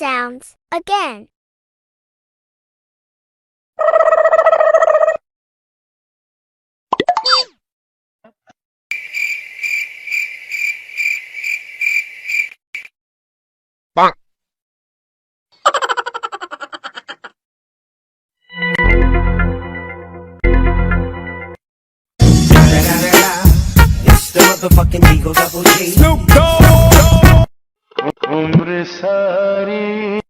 sounds, again. Bonk. It's the motherfucking Eagle Double G. Snoop Dogg. उम्र सारी